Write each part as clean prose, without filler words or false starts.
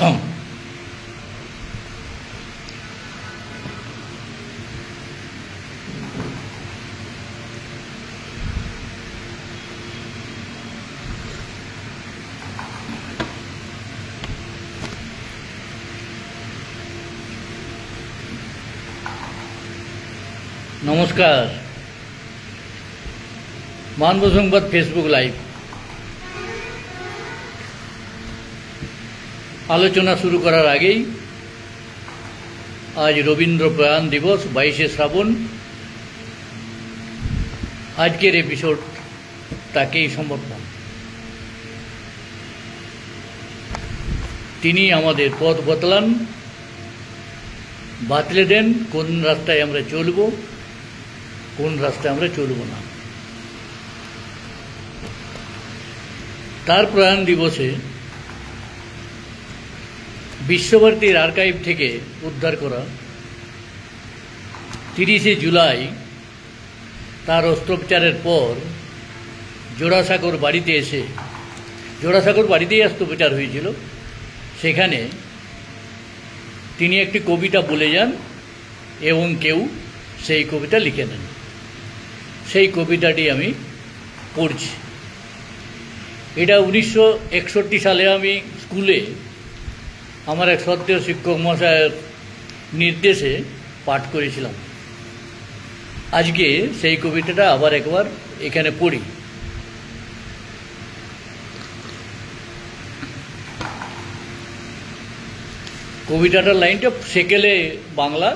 নমস্কার, মানব সংবাদ Facebook live. আলোচনা শুরু করার আগেই আজ রবীন্দ্র প্রয়াণ দিবস, 22শে শ্রাবণ। আজকের এপিসোড তাকেই সমর্পণ। তিনি আমাদের পথ বাতলে দেন কোন রাস্তায় আমরা চলব, কোন রাস্তায় আমরা চলব না। তার প্রয়াণ দিবসে বিশ্বভারতীর আর্কাইভ থেকে উদ্ধার করা 30শে জুলাই তার অস্ত্রোপচারের পর জোড়াসাঁকোর বাড়িতেই অস্ত্রোপচার হয়েছিল। সেখানে তিনি একটি কবিতা বলে যান এবং কেউ সেই কবিতা লিখে নেন। সেই কবিতাটি আমি পড়ছি। এটা 1961 সালে আমি স্কুলে আমার এক শ্রদ্ধেয় শিক্ষক মহাশয়ের নির্দেশে পাঠ করেছিলাম। আজকে সেই কবিতাটা আবার একবার এখানে পড়ি। কবিতাটার লাইনটা সেকেলে বাংলা।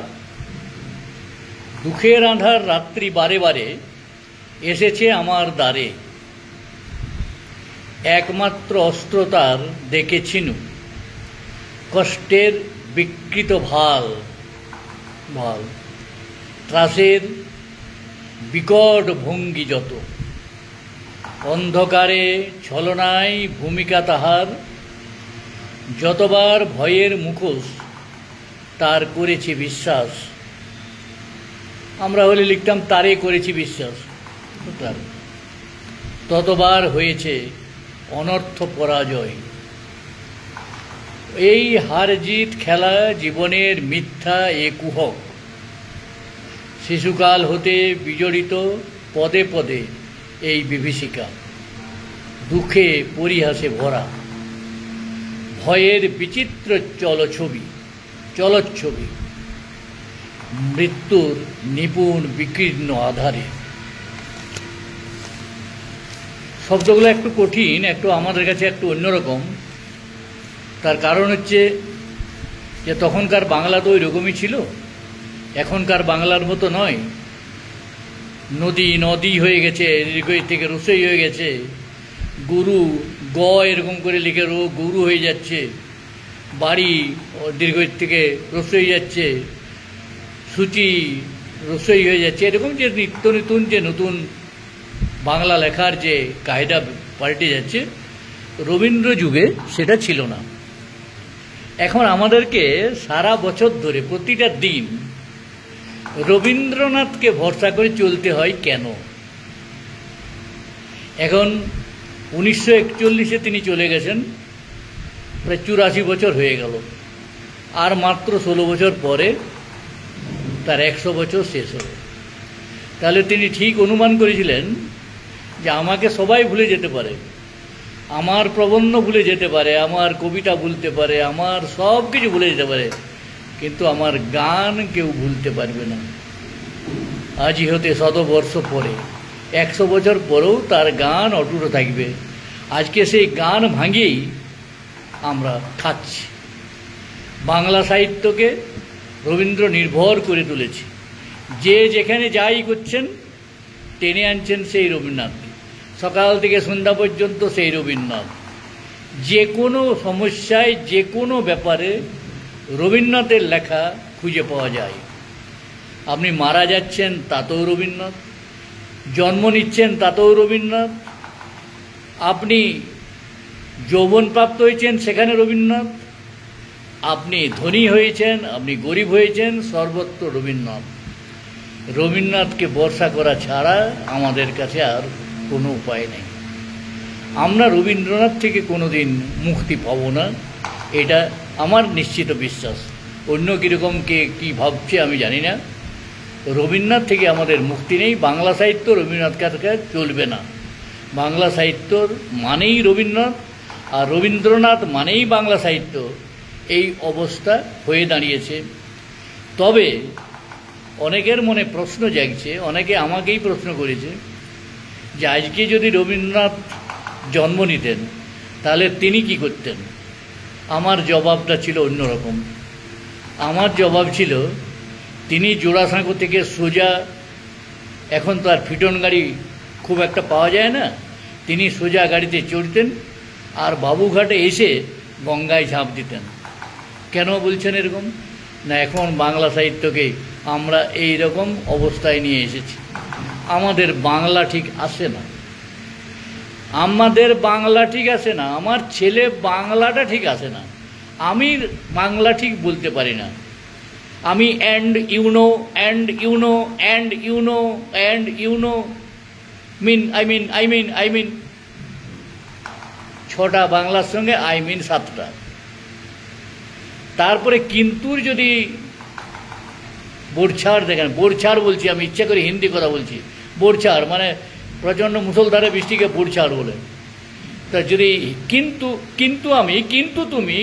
দুঃখের আঁধার রাত্রি বারে বারে এসেছে আমার দ্বারে, একমাত্র অস্ত্র তার দেখেছিনু, কষ্টের বিকৃত ভাল ত্রাসের বিকট ভঙ্গি যত, অন্ধকারে ছলনায় ভূমিকা তাহার, যতবার ভয়ের মুখোশ তার করেছি বিশ্বাস। আমরা হলে লিখতাম তারে করেছি বিশ্বাস। ততবার হয়েছে অনর্থ পরাজয়। এই হার জিত খেলা জীবনের মিথ্যা এ কুহক, শিশুকাল হতে বিজড়িত পদে পদে এই বিভীষিকা, দুঃখে পরিহাসে ভরা, ভয়ের বিচিত্র চলচ্ছবি, মৃত্যুর নিপুণ বিকীর্ণ আধারে। শব্দগুলো একটু কঠিন, একটু আমাদের কাছে একটু অন্যরকম। তার কারণ হচ্ছে যে তখনকার বাংলা তো ওই রকমই ছিল, এখনকার বাংলার মতো নয়। নদী হয়ে গেছে, থেকে রসই হয়ে গেছে, গুরু গ এরকম করে লিখে গুরু হয়ে যাচ্ছে, বাড়ি দীর্ঘ থেকে রসই যাচ্ছে, সূচি রসই হয়ে যাচ্ছে। এরকম যে নিত্য নতুন বাংলা লেখার যে কায়দা পাল্টে যাচ্ছে, রবীন্দ্র যুগে সেটা ছিল না। এখন আমাদেরকে সারা বছর ধরে প্রতিটা দিন রবীন্দ্রনাথকে ভরসা করে চলতে হয় কেন? এখন 1941-এ তিনি চলে গেছেন, প্রায় 84 বছর হয়ে গেল। আর মাত্র 16 বছর পরে তার 100 বছর শেষ হবে। তাহলে তিনি ঠিক অনুমান করেছিলেন যে আমাকে সবাই ভুলে যেতে পারে, আমার প্রবন্ধ ভুলে যেতে পারে, আমার কবিতা ভুলতে পারে, আমার সব কিছু ভুলে যেতে পারে, কিন্তু আমার গান কেউ ভুলতে পারবে না। আজই হতে 100 বর্ষ পরে, 100 বছর পরেও তার গান অটুট থাকবে। আজকে সেই গান ভাঙিয়েই আমরা খাচ্ছি। বাংলা সাহিত্যকে রবীন্দ্র নির্ভর করে তুলেছে। যে যেখানে যাই করছেন টেনে আনছেন সেই রবীন্দ্রনাথ, সকাল থেকে সন্ধ্যা পর্যন্ত সেই রবীন্দ্রনাথ। যে কোনো সমস্যায়, যে কোনো ব্যাপারে রবীন্দ্রনাথের লেখা খুঁজে পাওয়া যায়। আপনি মারা যাচ্ছেন তাতেও রবীন্দ্রনাথ, জন্ম নিচ্ছেন তাতেও রবীন্দ্রনাথ, আপনি যৌবনপ্রাপ্ত হয়েছেন সেখানে রবীন্দ্রনাথ, আপনি ধনী হয়েছেন, আপনি গরিব হয়েছেন, সর্বত্র রবীন্দ্রনাথ। রবীন্দ্রনাথকে ভরসা করা ছাড়া আমাদের কাছে আর কোনো উপায় নেই। আমরা রবীন্দ্রনাথ থেকে কোনো দিন মুক্তি পাব না, এটা আমার নিশ্চিত বিশ্বাস। অন্য কীরকম কে কী ভাবছে আমি জানি না। রবীন্দ্রনাথ থেকে আমাদের মুক্তি নেই। বাংলা সাহিত্য রবীন্দ্রনাথ কাছে চলবে না। বাংলা সাহিত্যর মানেই রবীন্দ্রনাথ, আর রবীন্দ্রনাথ মানেই বাংলা সাহিত্য, এই অবস্থা হয়ে দাঁড়িয়েছে। তবে অনেকের মনে প্রশ্ন জাগছে, অনেকে আমাকেই প্রশ্ন করেছে যে আজকে যদি রবীন্দ্রনাথ জন্ম নিতেন তাহলে তিনি কি করতেন। আমার জবাবটা ছিল অন্যরকম। আমার জবাব ছিল, তিনি জোড়াসাঁকো থেকে সোজা, এখন তো আর ফিটন গাড়ি খুব একটা পাওয়া যায় না, তিনি সোজা গাড়িতে চড়তেন আর বাবুঘাটে এসে গঙ্গায় ঝাঁপ দিতেন। কেন বলছেন এরকম? না, এখন বাংলা সাহিত্যকে আমরা এই রকম অবস্থায় নিয়ে এসেছি। আমাদের বাংলা ঠিক আসে না, আমাদের বাংলা ঠিক আসে না, আমার ছেলে বাংলাটা ঠিক আসে না, আমি বাংলা ঠিক বলতে পারি না। আমি and you know and you know and you know and you know I mean 6টা বাংলার সঙ্গে আই মিন 7টা। তারপরে কিন্তুর যদি বোরছাড় দেখেন, বোরছাড় বলছি, আমি ইচ্ছা করে হিন্দি কথা বলছি, বোরছাড় মানে প্রচণ্ড মুষলধারে বৃষ্টিকে বোরছাড় বলে। তা যদি কিন্তু আমি, কিন্তু তুমি,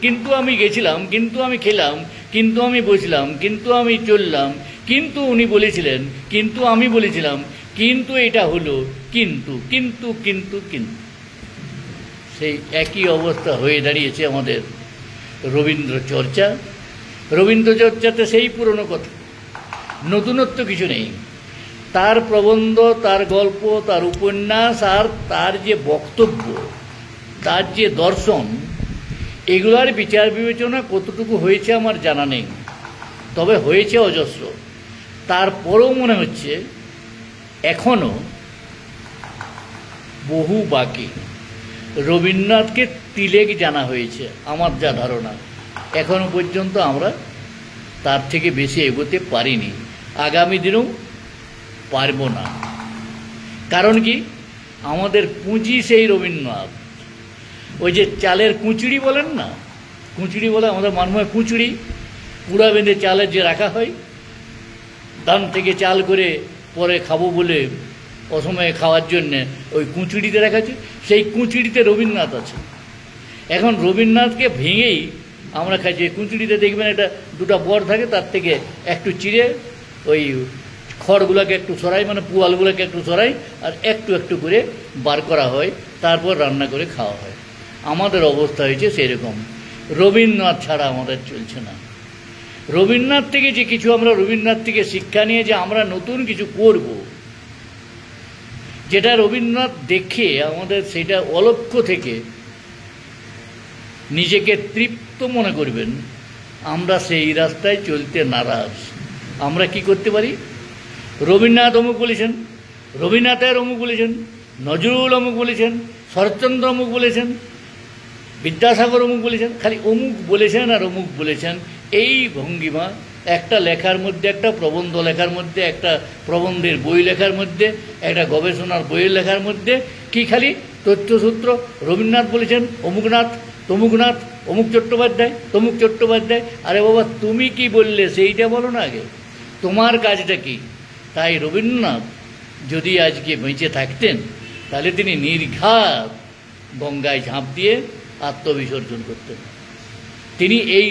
কিন্তু আমি গেছিলাম, কিন্তু আমি খেলাম, কিন্তু আমি বসলাম, কিন্তু আমি চললাম, কিন্তু উনি বলেছিলেন, কিন্তু আমি বলেছিলাম, কিন্তু এটা হলো, কিন্তু কিন্তু কিন্তু কিন্তু সেই একই অবস্থা হয়ে দাঁড়িয়েছে আমাদের রবীন্দ্র চর্চা। রবীন্দ্র চর্চাতে সেই পুরনো কথা, নতুনত্ব কিছু নেই। তার প্রবন্ধ, তার গল্প, তার উপন্যাস আর তার যে বক্তব্য, তার যে দর্শন, এগুলার বিচার বিবেচনা কতটুকু হয়েছে আমার জানা নেই, তবে হয়েছে অজস্র। তারপরেও মনে হচ্ছে এখনও বহু বাকি। রবীন্দ্রনাথকে তিলেক জানা হয়েছে আমার যা ধারণা, এখনও পর্যন্ত আমরা তার থেকে বেশি এগোতে পারিনি, আগামী দিনেও পারব না। কারণ কি, আমাদের পুঁজি সেই রবীন্দ্রনাথ। ওই যে চালের কুঁচুড়ি বলেন না, কুঁচুড়ি বলে আমাদের মানময় কুঁচুড়ি, পুরা বেঁধে চালের যে রাখা হয়, ধান থেকে চাল করে পরে খাবো বলে অসময়ে খাওয়ার জন্যে ওই কুঁচুড়িতে রাখা আছে, সেই কুঁচুড়িতে রবীন্দ্রনাথ আছে। এখন রবীন্দ্রনাথকে ভেঙেই আমরা খাইছি। কুঁচুড়িতে দেখবেন একটা দুটো বর থাকে, তার থেকে একটু চিড়ে ওই খড়গুলোকে একটু সরাই, মানে পুয়ালগুলোকে একটু সরাই, আর একটু একটু করে বার করা হয়, তারপর রান্না করে খাওয়া হয়। আমাদের অবস্থা হয়েছে সেরকম। রবীন্দ্রনাথ ছাড়া আমাদের চলছে না। রবীন্দ্রনাথ থেকে যে কিছু আমরা রবীন্দ্রনাথ থেকে শিক্ষা নিয়ে যে আমরা নতুন কিছু করব, যেটা রবীন্দ্রনাথ দেখে আমাদের সেটা অলক্ষ্য থেকে নিজেকে তৃপ্ত মনে করবেন, আমরা সেই রাস্তায় চলতে নারাজ। আমরা কি করতে পারি? রবীন্দ্রনাথ অমুক বলেছেন, রবীন্দ্রনাথের অমুক বলেছেন, নজরুল অমুক বলেছেন, শরৎচন্দ্র অমুক বলেছেন, বিদ্যাসাগর অমুক বলেছেন, খালি অমুক বলেছেন আর অমুক বলেছেন, এই ভঙ্গিমা একটা লেখার মধ্যে, একটা প্রবন্ধ লেখার মধ্যে, একটা প্রবন্ধের বই লেখার মধ্যে, একটা গবেষণার বইয়ের লেখার মধ্যে কি খালি তথ্যসূত্র, রবীন্দ্রনাথ বলেছেন, অমুকনাথ, তমুকনাথ, অমুক চট্টোপাধ্যায়, তমুক চট্টোপাধ্যায়। আরে বাবা, তুমি কি বললে সেইটা বলো না আগে, তোমার কাজটা কি? তাই রবীন্দ্রনাথ যদি আজকে বেঁচে থাকতেন তাহলে তিনি নির্ঘাত গঙ্গায় ঝাঁপ দিয়ে আত্মবিসর্জন করতেন। তিনি এই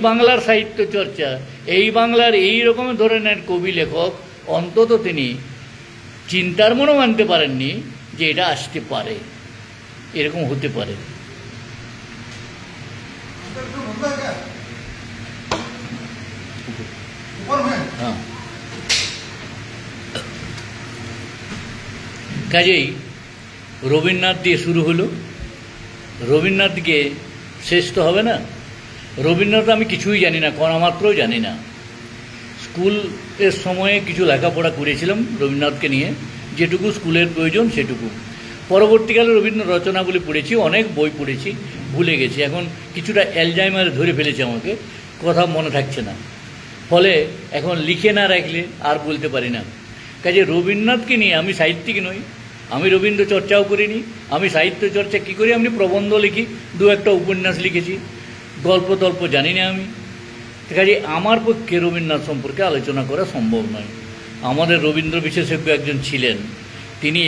বাংলার সাহিত্য চর্চা, এই বাংলার এই রকম ধরনের কবি লেখক অন্তত তিনি চিন্তার মনেও আনতে পারেননি যে এটা আসতে পারে, এরকম হতে পারে। হ্যাঁ, কাজেই রবীন্দ্রনাথ দিয়ে শুরু হলো, রবীন্দ্রনাথ দিয়ে শেষ তো হবে না। রবীন্দ্রনাথ আমি কিছুই জানি না, কণা মাত্রও জানি না। স্কুলের সময়ে কিছু লেখাপড়া করেছিলাম রবীন্দ্রনাথকে নিয়ে, যেটুকু স্কুলের প্রয়োজন সেটুকু। পরবর্তীকালে রবীন্দ্র রচনাগুলি পড়েছি, অনেক বই পড়েছি, ভুলে গেছি। এখন কিছুটা অ্যালজাইমার ধরে ফেলেছে আমাকে, কথা মনে থাকছে না, ফলে এখন লিখে না রাখলে আর বলতে পারি না। কাজে রবীন্দ্রনাথকে নিয়ে, আমি সাহিত্যিক নই, আমি রবীন্দ্র চর্চাও করিনি। আমি সাহিত্য চর্চা কী করি? আমি প্রবন্ধ লিখি, দু একটা উপন্যাস লিখেছি, গল্প টল্প জানি না আমি। কাজে আমার পক্ষে রবীন্দ্রনাথ সম্পর্কে আলোচনা করা সম্ভব নয়। আমাদের রবীন্দ্র বিশেষজ্ঞ একজন ছিলেন, তিনি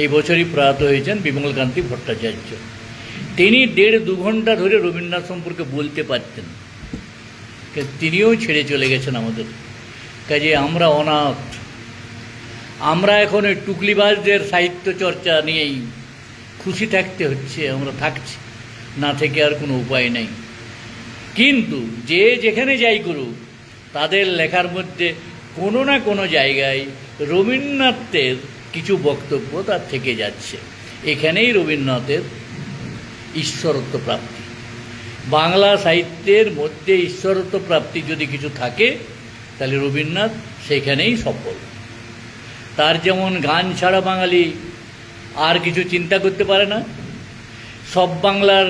এই বছরই প্রয়াত হয়েছেন, বিমলকান্তি ভট্টাচার্য। তিনি 1.5-2 ঘন্টা ধরে রবীন্দ্রনাথ সম্পর্কে বলতে পারতেন, তিনিও ছেড়ে চলে গেছেন আমাদের। কাজে আমরা অনাথ। আমরা এখন ওই টুকলিবাজদের সাহিত্য চর্চা নিয়েই খুশি থাকতে হচ্ছে, আমরা থাকছি, না থেকে আর কোনো উপায় নেই। কিন্তু যে যেখানে যাই করুক, তাদের লেখার মধ্যে কোনো না কোনো জায়গায় রবীন্দ্রনাথের কিছু বক্তব্য তার থেকে যাচ্ছে। এখানেই রবীন্দ্রনাথের ঈশ্বরত্ব প্রাপ্তি। বাংলা সাহিত্যের মধ্যে ঈশ্বরত্ব প্রাপ্তি যদি কিছু থাকে, তাহলে রবীন্দ্রনাথ সেখানেই সফল। তার যেমন গান ছাড়া বাঙালি আর কিছু চিন্তা করতে পারে না। সব বাংলার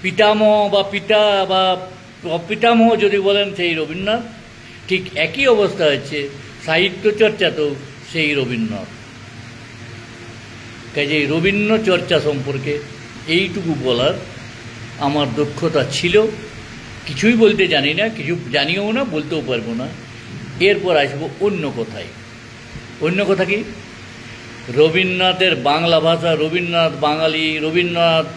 পিতামহ বা পিতা বা অপিতামহ যদি বলেন সেই রবীন্দ্রনাথ, ঠিক একই অবস্থা হচ্ছে সাহিত্য চর্চাতেও সেই রবীন্দ্রনাথ। কাজে রবীন্দ্র চর্চা সম্পর্কে এইটুকু বলার আমার দক্ষতা ছিল। কিছুই বলতে জানি না, কিছু জানিও না, বলতেও পারবো না। এরপর আসবো অন্য কথায়। অন্য কথা কি? রবীন্দ্রনাথের বাংলা ভাষা, রবীন্দ্রনাথ বাঙালি, রবীন্দ্রনাথ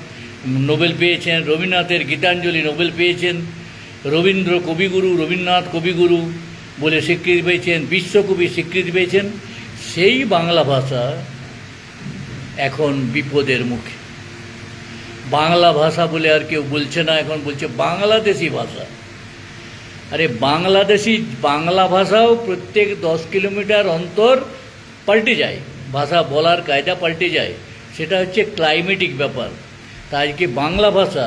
নোবেল পেয়েছেন, রবীন্দ্রনাথের গীতাঞ্জলি নোবেল পেয়েছেন, রবীন্দ্র কবিগুরু, রবীন্দ্রনাথ কবিগুরু বলে স্বীকৃতি পেয়েছেন, বিশ্বকবি স্বীকৃতি পেয়েছেন। সেই বাংলা ভাষা এখন বিপদের মুখে। বাংলা ভাষা বলে আর কেউ বলছে না, এখন বলছে বাংলাদেশি ভাষা। আরে বাংলাদেশি বাংলা ভাষাও প্রত্যেক 10 কিলোমিটার অন্তর পাল্টে যায়, ভাষা বলার কায়দা পাল্টে যায়। সেটা হচ্ছে ক্লাইমেটিক ব্যাপার। তাই কি বাংলা ভাষা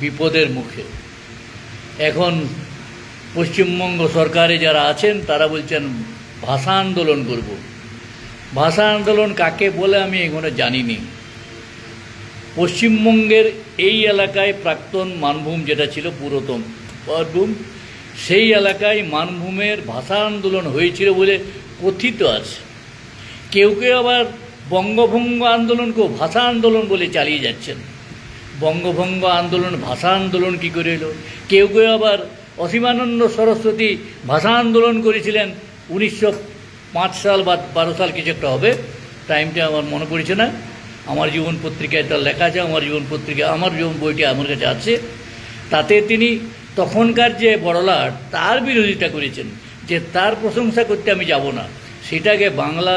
বিপদের মুখে। এখন পশ্চিমবঙ্গ সরকারে যারা আছেন তারা বলছেন ভাষা আন্দোলন করব। ভাষা আন্দোলন কাকে বলে আমি এখনো জানিনি। পশ্চিমবঙ্গের এই এলাকায় প্রাক্তন মানভূম যেটা ছিল, পুরাতন মানভূম, সেই এলাকায় মানভূমের ভাষা আন্দোলন হয়েছিল বলে কথিত আছে। কেউ কেউ আবার বঙ্গভঙ্গ আন্দোলনকেও ভাষা আন্দোলন বলে চালিয়ে যাচ্ছেন। বঙ্গভঙ্গ আন্দোলন ভাষা আন্দোলন কী করে এলো? কেউ কেউ আবার অসীমানন্দ সরস্বতী ভাষা আন্দোলন করেছিলেন 1905 সাল বা 12 সাল, কিছু একটা হবে, টাইমটা আমার মনে পড়ছে না। আমার জীবন পত্রিকায় তার লেখা আছে, আমার জীবন পত্রিকা, আমার জীবন বইটি আমার কাছে আছে। তাতে তিনি তখনকার যে বড়লাট তার বিরোধিতা করেছেন, যে তার প্রশংসা করতে আমি যাব না। সেটাকে বাংলা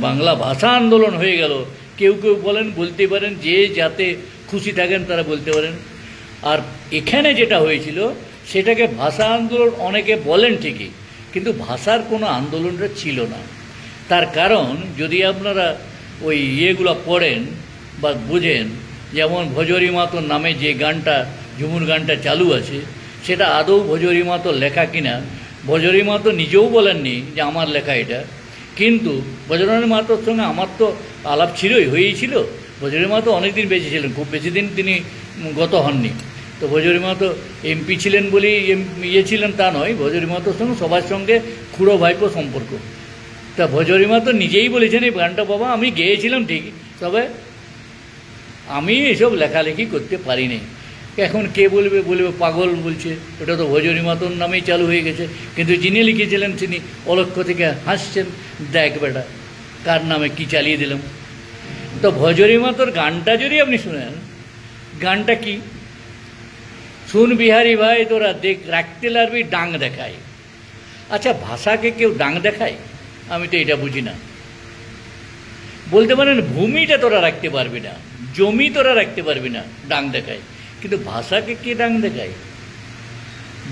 বাংলা ভাষা আন্দোলন হয়ে গেল। কেউ কেউ বলেন, বলতে পারেন, যে যাতে খুশি থাকেন তারা বলতে পারেন। আর এখানে যেটা হয়েছিল সেটাকে ভাষা আন্দোলন অনেকে বলেন ঠিকই, কিন্তু ভাষার কোনো আন্দোলনটা ছিল না। তার কারণ যদি আপনারা ওই ইয়েগুলো পড়েন বা বোঝেন, যেমন ভজরি মাতোর নামে যে গানটা, ঝুমুর গানটা চালু আছে, সেটা আদৌ ভজরি মাতোর লেখা কিনা ভজরি মাতো নিজেও বলেননি যে আমার লেখা এটা। কিন্তু ভজরি মাতোর সঙ্গে আমার তো আলাপ ছিলই, হয়েই ছিল। ভজরি মাতো অনেকদিন বেঁচে ছিলেন, খুব বেশি দিন তিনি গত হননি। তো ভজরি মাতো এমপি ছিলেন বলেই ইয়ে ছিলেন তা নয়, ভজরি মাতোর সঙ্গে সবার সঙ্গে খুড়ো ভাইপো সম্পর্ক। তা ভজরি মাতো নিজেই বলেছেন এই গানটা, বাবা আমি গেয়েছিলাম ঠিক, তবে আমি এসব লেখালেখি করতে পারিনি। এখন কে বলবে, বলবে পাগল বলছে, ওটা তো ভজরি মাতোর নামেই চালু হয়ে গেছে। কিন্তু যিনি লিখেছিলেন তিনি অলক্ষ্য থেকে হাসছেন, দেখ বেটা কার নামে কি চালিয়ে দিলাম। তো ভজরি মাতোর গানটা যদি আপনি শুনেন, গানটা কি? শুন বিহারি ভাই তোরা দেখ, রাখতে লারবি ডাং দেখায়। আচ্ছা, ভাষাকে কেউ ডাং দেখায়? আমি তো এটা বুঝি না। বলতে পারেন ভূমিটা তোরা রাখতে পারবি না, জমি তোরা রাখতে পারবি না, ডাং দেখায়। কিন্তু ভাষাকে কে ডাং দেখায়?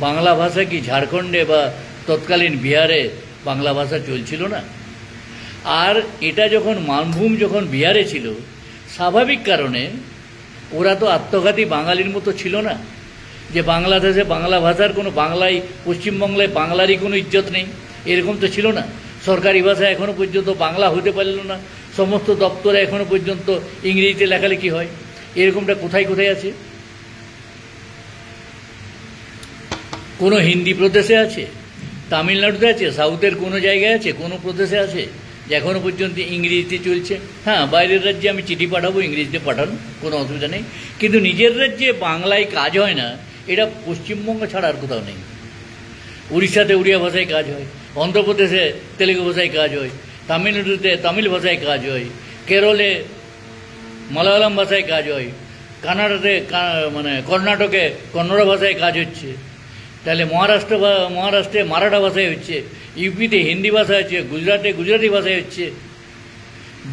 বাংলা ভাষা কি ঝাড়খণ্ডে বা তৎকালীন বিহারে বাংলা ভাষা চলছিল না? আর এটা যখন মানভূম যখন বিহারে ছিল, স্বাভাবিক কারণে ওরা তো আত্মঘাতী বাঙালির মতো ছিল না যে বাংলাদেশে বাংলা ভাষার কোনো, বাংলায় পশ্চিমবাংলায় বাংলারই কোনো ইজ্জত নেই, এরকম তো ছিল না। সরকারি ভাষা এখনও পর্যন্ত বাংলা হতে পারল না, সমস্ত দপ্তরে এখনও পর্যন্ত ইংরেজিতে লেখালেখি হয়। এরকমটা কোথায় কোথায় আছে? কোনো হিন্দি প্রদেশে আছে, তামিলনাড়ুতে আছে, সাউথের কোনো জায়গায় আছে, কোনো প্রদেশে আছে যে এখনও পর্যন্ত ইংরেজিতে চলছে। হ্যাঁ, বাইরের রাজ্যে আমি চিঠি পাঠাবো, ইংরেজিতে পাঠান, কোনো অসুবিধা নেই, কিন্তু নিজের রাজ্যে বাংলায় কাজ হয় না, এটা পশ্চিমবঙ্গ ছাড়া আর কোথাও নেই। উড়িষ্যাতে উড়িয়া ভাষায় কাজ হয়, অন্ধ্রপ্রদেশে তেলেগু ভাষায় কাজ হয়, তামিলনাড়ুতে তামিল ভাষায় কাজ হয়, কেরলে মালায়ালাম ভাষায় কাজ হয়, কানাডাতে মানে কর্ণাটকে কন্নড় ভাষায় কাজ হচ্ছে, তাহলে মহারাষ্ট্রে মারাঠা ভাষায় হচ্ছে, ইউপিতে হিন্দি ভাষা হচ্ছে, গুজরাটে গুজরাটি ভাষায় হচ্ছে,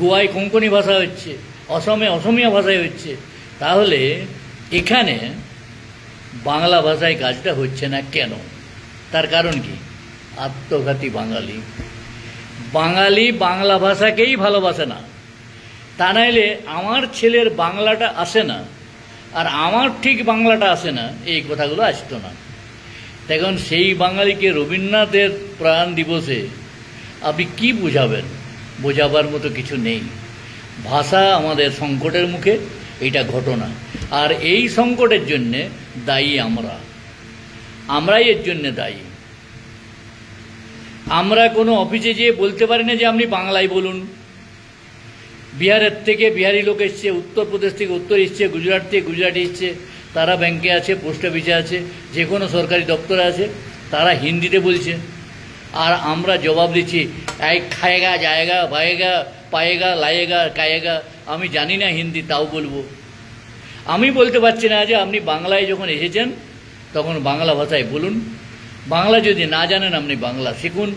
গোয়ায় কোঙ্কনি ভাষা হচ্ছে, অসমে অসমিয়া ভাষায় হচ্ছে। তাহলে এখানে বাংলা ভাষায় কাজটা হচ্ছে না কেন? তার কারণ কি? আত্মঘাতী বাঙালি। বাঙালি বাংলা ভাষাকেই ভালোবাসে না, তা নাইলে আমার ছেলের বাংলাটা আসে না আর আমার ঠিক বাংলাটা আসে না, এই কথাগুলো আসতো না। এখন সেই বাঙালিকে রবীন্দ্রনাথের প্রাণ দিবসে আপনি কি বোঝাবেন? বোঝাবার মতো কিছু নেই। ভাষা আমাদের সংকটের মুখে, এটা ঘটনা। আর এই সংকটের জন্যে দায়ী আমরাই এর জন্যে দায়ী। আমরা কোনো অফিসে যেয়ে বলতে পারি না যে আপনি বাংলায় বলুন। বিহারের থেকে বিহারি লোক এসছে, উত্তরপ্রদেশ থেকে উত্তর এসছে, গুজরাট থেকে গুজরাটি এসছে, তারা ব্যাংকে আছে, পোস্ট অফিসে আছে, যে কোনো সরকারি দপ্তরে আছে, তারা হিন্দিতে বলছে। আর আমরা জবাব দিচ্ছি, এক খায়েগা জায়েগা ভায়েগা পায়েগা লায়েগা কায়েগা, আমি জানি না হিন্দি, তাও বলবো। আমি বলতে পারছি না যে আপনি বাংলায় যখন এসেছেন তখন বাংলা ভাষায় বলুন। বাংলা যদি না জানেন আপনি বাংলা শিখুন,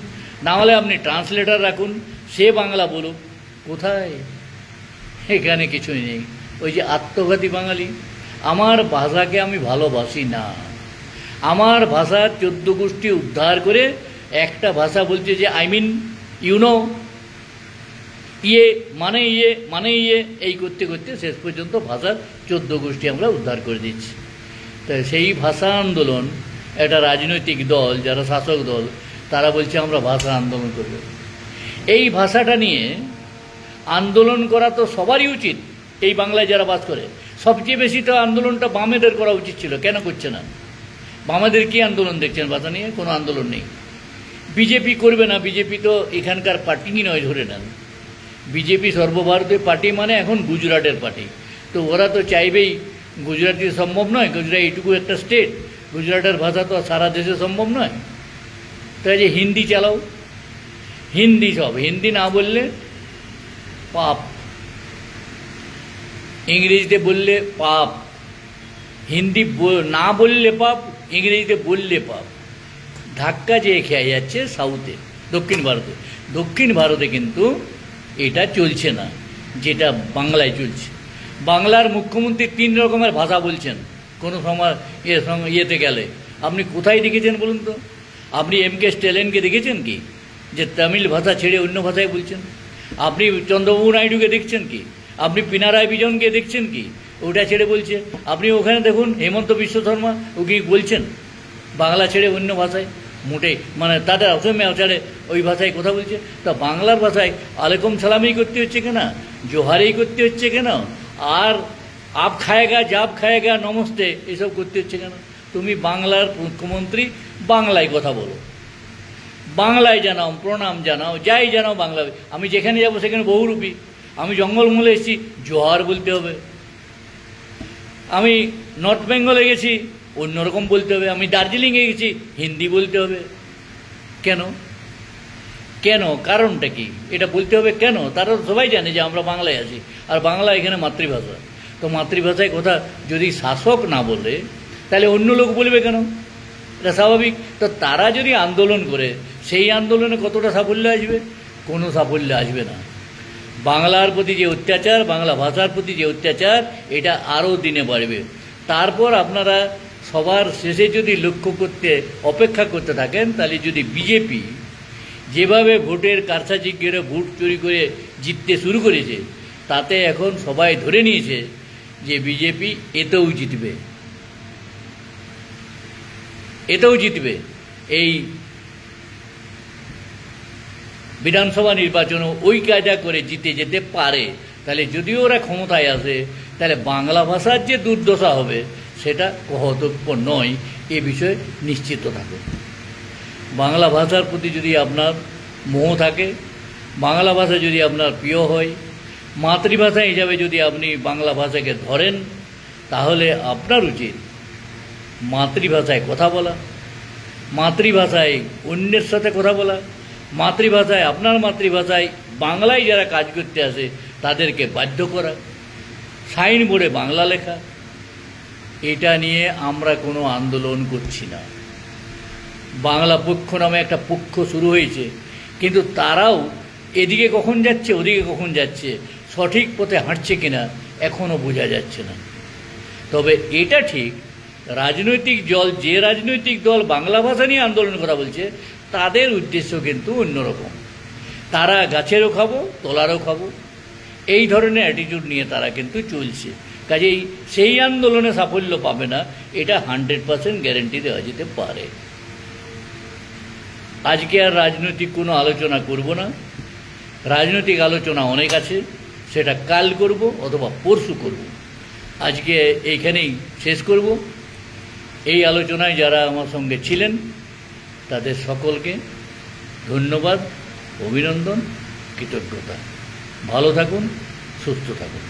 না হলে আপনি ট্রান্সলেটর রাখুন, সে বাংলা বলুক। কোথায়? এখানে কিছুই নেই। ওই যে আত্মঘাতী বাঙালি। আমার ভাষাকে আমি ভালোবাসি না। আমার ভাষা 14 গোষ্ঠী উদ্ধার করে একটা ভাষা বলছে যে আই মিন ইউনো, ইয়ে মানে ইয়ে মানে ইয়ে, এই করতে করতে শেষ পর্যন্ত ভাষার 14 গোষ্ঠী আমরা উদ্ধার করে দিচ্ছি। তাই সেই ভাষা আন্দোলন, একটা রাজনৈতিক দল যারা শাসক দল, তারা বলছে আমরা ভাষা আন্দোলন করব। এই ভাষাটা নিয়ে আন্দোলন করা তো সবারই উচিত। এই বাংলায় যারা বাস করে সবচেয়ে বেশি তো আন্দোলনটা বামেদের করা উচিত ছিল, কেন করছে না? বামেদের কি আন্দোলন দেখছেন ভাষা নিয়ে? কোনো আন্দোলন নেই। বিজেপি করবে না, বিজেপি তো এখানকার পার্টিই নয়, ধরে নেন। বিজেপি সর্বভারতীয় পার্টি মানে এখন গুজরাটের পার্টি, তো ওরা তো চাইবেই, গুজরাটি সম্ভব নয়, গুজরাট এইটুকু একটা স্টেট, গুজরাটের ভাষা তো সারা দেশে সম্ভব নয়। তাই যে হিন্দি চালাও, হিন্দি সব, হিন্দি না বললে পাপ, ইংরেজিতে বললে পাপ, হিন্দি না বললে পাপ, ইংরেজিতে বললে পাপ। ধাক্কা যে খেয়ে যাচ্ছে সাউথে, দক্ষিণ ভারতে। দক্ষিণ ভারতে কিন্তু এটা চলছে না যেটা বাংলায় চলছে। বাংলার মুখ্যমন্ত্রী 3 রকমের ভাষা বলছেন কোনো সময় ইয়েতে গেলে। আপনি কোথায় দেখেছেন বলুন তো? আপনি এম.কে. স্ট্যালিনকে দেখেছেন কি যে তামিল ভাষা ছেড়ে অন্য ভাষায় বলছেন? আপনি চন্দ্রবাবু নাইডুকে দেখছেন কি? আপনি পিনারায় বিজনকে দেখছেন কি ওটা ছেড়ে বলছে? আপনি ওখানে দেখুন হেমন্ত বিশ্ব শর্মা, ও কি বলছেন বাংলা ছেড়ে অন্য ভাষায়? মোটেই, মানে তাদের অসমিয়া ছেড়ে ওই ভাষায় কথা বলছে। তা বাংলার ভাষায় আলাইকুম সালামই করতে হচ্ছে কেন, জোহারেই করতে হচ্ছে কেন, আর আপ খায়েগা জাব খায়েগা নমস্তে এসব করতে হচ্ছে কেন? তুমি বাংলার মুখ্যমন্ত্রী, বাংলায় কথা বলো, বাংলায় জানাও, প্রণাম জানাও, যাই জানাও বাংলা। আমি যেখানে যাবো সেখানে বহুরূপী। আমি জঙ্গলমহলে এসেছি, জোহার বলতে হবে। আমি নর্থ বেঙ্গলে গেছি, অন্যরকম বলতে হবে। আমি দার্জিলিংয়ে গেছি, হিন্দি বলতে হবে। কেন? কেন? কারণটা কি? এটা বলতে হবে কেন? তারা সবাই জানে যে আমরা বাংলায় আছি, আর বাংলা এখানে মাতৃভাষা। তো মাতৃভাষায় কথা যদি শাসক না বলে, তাহলে অন্য লোক বলবে কেন? এটা স্বাভাবিক। তো তারা যদি আন্দোলন করে, সেই আন্দোলনে কতটা সাফল্য আসবে? কোনো সাফল্য আসবে না। বাংলার প্রতি যে অত্যাচার, বাংলা ভাষার প্রতি যে অত্যাচার, এটা আরও দিনে বাড়বে। তারপর আপনারা সবার শেষে যদি অপেক্ষা করতে থাকেন, তাহলে যদি বিজেপি যেভাবে ভোটের কারসাজি করে ভোট চুরি করে জিততে শুরু করেছে, তাতে এখন সবাই ধরে নিয়েছে যে বিজেপি এতেও জিতবে, এতেও জিতবে। এই বিধানসভা নির্বাচনও ওই কায়দা করে জিতে যেতে পারে। তাহলে যদিও ওরা ক্ষমতায় আসে, তাহলে বাংলা ভাষার যে দুর্দশা হবে সেটা কহতব্য নয়, এ বিষয়ে নিশ্চিত থাকুন। বাংলা ভাষার প্রতি যদি আপনার মোহ থাকে, বাংলা ভাষা যদি আপনার প্রিয় হয়, মাতৃভাষা হিসাবে যদি আপনি বাংলা ভাষাকে ধরেন, তাহলে আপনার উচিত মাতৃভাষায় কথা বলা, মাতৃভাষায় অন্যের সাথে কথা বলা, মাতৃভাষায় আপনার মাতৃভাষায় বাংলায় যারা কাজ করতে আসে তাদেরকে বাধ্য করা, সাইনবোর্ডে বাংলা লেখা। এটা নিয়ে আমরা কোনো আন্দোলন করছি না। বাংলা পক্ষ নামে একটা পক্ষ শুরু হয়েছে, কিন্তু তারাও এদিকে কখন যাচ্ছে ওদিকে কখন যাচ্ছে, সঠিক পথে হাঁটছে কিনা এখনও বোঝা যাচ্ছে না। তবে এটা ঠিক, যে রাজনৈতিক দল বাংলা ভাষা নিয়ে আন্দোলন করা বলছে, তাদের উদ্দেশ্য কিন্তু অন্যরকম। তারা গাছেরও খাবো, তলারও খাবো, এই ধরনের অ্যাটিটিউড নিয়ে তারা কিন্তু চলছে। কাজেই সেই আন্দোলনে সাফল্য পাবে না, এটা 100% গ্যারেন্টি দেওয়া যেতে পারে। আজকে আর রাজনৈতিক কোনো আলোচনা করব না। রাজনৈতিক আলোচনা অনেক আছে, সেটা কাল করব অথবা পরশু করব। আজকে এইখানেই শেষ করব। এই আলোচনায় যারা আমার সঙ্গে ছিলেন তাদের সকলকে ধন্যবাদ, অভিনন্দন, কৃতজ্ঞতা। ভালো থাকুন, সুস্থ থাকুন।